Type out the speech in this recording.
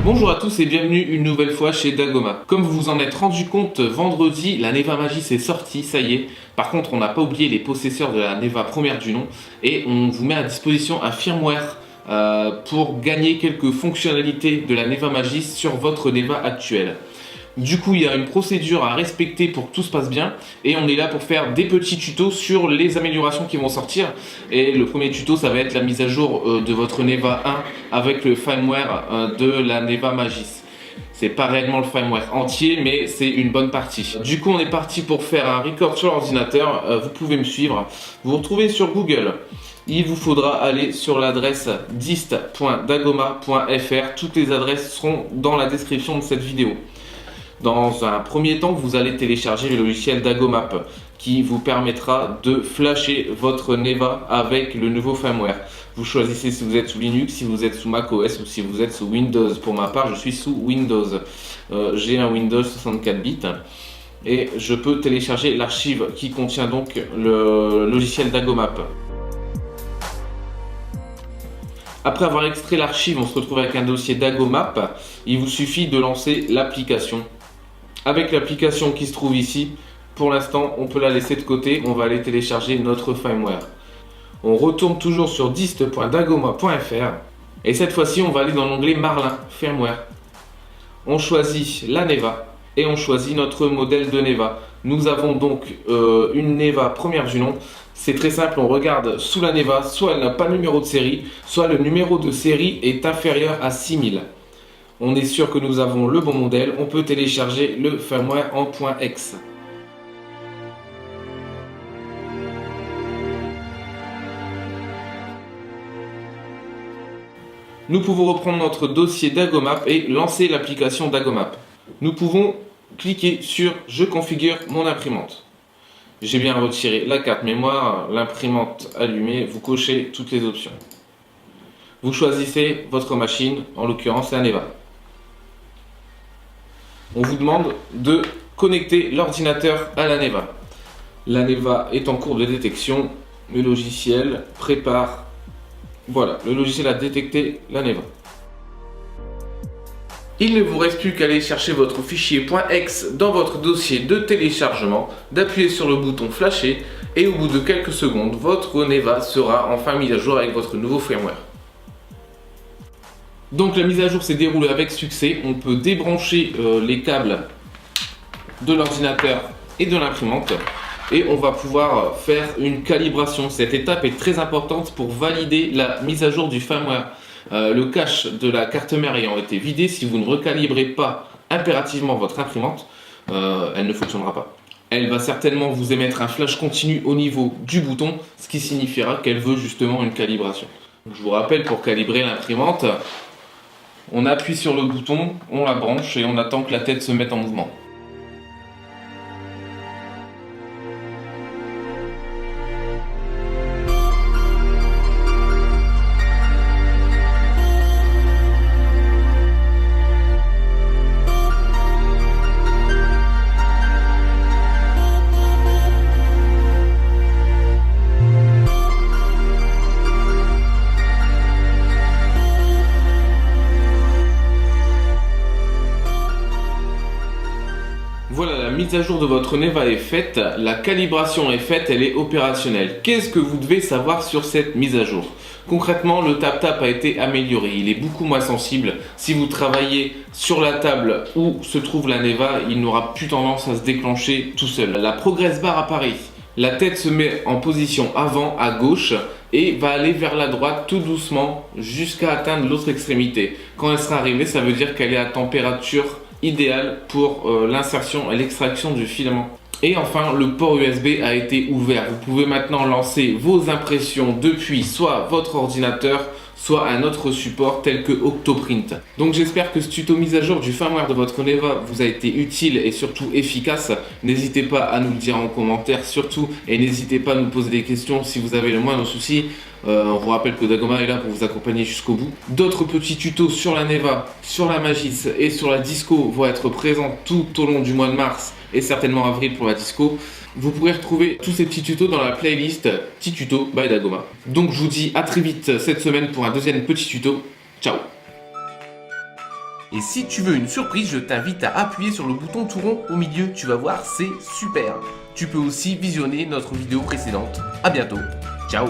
Bonjour à tous et bienvenue une nouvelle fois chez Dagoma. Comme vous vous en êtes rendu compte, vendredi, la Neva Magis est sortie, ça y est. Par contre, on n'a pas oublié les possesseurs de la Neva première du nom et on vous met à disposition un firmware pour gagner quelques fonctionnalités de la Neva Magis sur votre Neva actuelle. Du coup, il y a une procédure à respecter pour que tout se passe bien et on est là pour faire des petits tutos sur les améliorations qui vont sortir. Et le premier tuto, ça va être la mise à jour de votre Neva 1 avec le firmware de la Neva Magis. C'est pas réellement le firmware entier, mais c'est une bonne partie. Du coup, on est parti pour faire un record sur l'ordinateur. Vous pouvez me suivre. Vous vous retrouvez sur Google. Il vous faudra aller sur l'adresse dist.dagoma.fr. Toutes les adresses seront dans la description de cette vidéo. Dans un premier temps, vous allez télécharger le logiciel Dagomap qui vous permettra de flasher votre Neva avec le nouveau firmware. Vous choisissez si vous êtes sous Linux, si vous êtes sous macOS ou si vous êtes sous Windows. Pour ma part, je suis sous Windows. J'ai un Windows 64 bits et je peux télécharger l'archive qui contient donc le logiciel Dagomap. Après avoir extrait l'archive, on se retrouve avec un dossier Dagomap. Il vous suffit de lancer l'application. Avec l'application qui se trouve ici, pour l'instant, on peut la laisser de côté. On va aller télécharger notre firmware. On retourne toujours sur dist.dagoma.fr et cette fois-ci, on va aller dans l'onglet Marlin Firmware. On choisit la Neva et on choisit notre modèle de Neva. Nous avons donc une Neva première du nom. C'est très simple, on regarde sous la Neva, soit elle n'a pas de numéro de série, soit le numéro de série est inférieur à 6000. On est sûr que nous avons le bon modèle, on peut télécharger le firmware en .exe. Nous pouvons reprendre notre dossier Dagomap et lancer l'application Dagomap. Nous pouvons cliquer sur « Je configure mon imprimante ». J'ai bien retiré la carte mémoire, l'imprimante allumée, vous cochez toutes les options. Vous choisissez votre machine, en l'occurrence la Neva. On vous demande de connecter l'ordinateur à la Neva. La Neva est en cours de détection. Le logiciel prépare. Voilà, le logiciel a détecté la Neva. Il ne vous reste plus qu'à aller chercher votre fichier .exe dans votre dossier de téléchargement, d'appuyer sur le bouton flasher et au bout de quelques secondes, votre Neva sera enfin mise à jour avec votre nouveau firmware. Donc la mise à jour s'est déroulée avec succès. On peut débrancher les câbles de l'ordinateur et de l'imprimante et on va pouvoir faire une calibration. Cette étape est très importante pour valider la mise à jour du firmware. Le cache de la carte mère ayant été vidé, si vous ne recalibrez pas impérativement votre imprimante, elle ne fonctionnera pas. Elle va certainement vous émettre un flash continu au niveau du bouton, ce qui signifiera qu'elle veut justement une calibration. Je vous rappelle, pour calibrer l'imprimante, on appuie sur le bouton, on la branche et on attend que la tête se mette en mouvement. Voilà, la mise à jour de votre Neva est faite, la calibration est faite, elle est opérationnelle. Qu'est-ce que vous devez savoir sur cette mise à jour? Concrètement, le tap-tap a été amélioré, il est beaucoup moins sensible. Si vous travaillez sur la table où se trouve la Neva, il n'aura plus tendance à se déclencher tout seul. La progress bar apparaît. La tête se met en position avant à gauche et va aller vers la droite tout doucement jusqu'à atteindre l'autre extrémité. Quand elle sera arrivée, ça veut dire qu'elle est à température idéale pour l'insertion et l'extraction du filament. Et enfin, le port USB a été ouvert. Vous pouvez maintenant lancer vos impressions depuis soit votre ordinateur, soit un autre support tel que Octoprint. Donc j'espère que ce tuto mise à jour du firmware de votre Neva vous a été utile et surtout efficace. N'hésitez pas à nous le dire en commentaire surtout et n'hésitez pas à nous poser des questions si vous avez le moindre souci. On vous rappelle que Dagoma est là pour vous accompagner jusqu'au bout. D'autres petits tutos sur la Neva, sur la Magis et sur la Disco vont être présents tout au long du mois de mars et certainement avril pour la Disco. Vous pourrez retrouver tous ces petits tutos dans la playlist Petit Tuto by Dagoma. Donc je vous dis à très vite cette semaine pour un deuxième petit tuto. Ciao! Et si tu veux une surprise, je t'invite à appuyer sur le bouton tout rond au milieu. Tu vas voir, c'est super. Tu peux aussi visionner notre vidéo précédente. À bientôt. Ciao!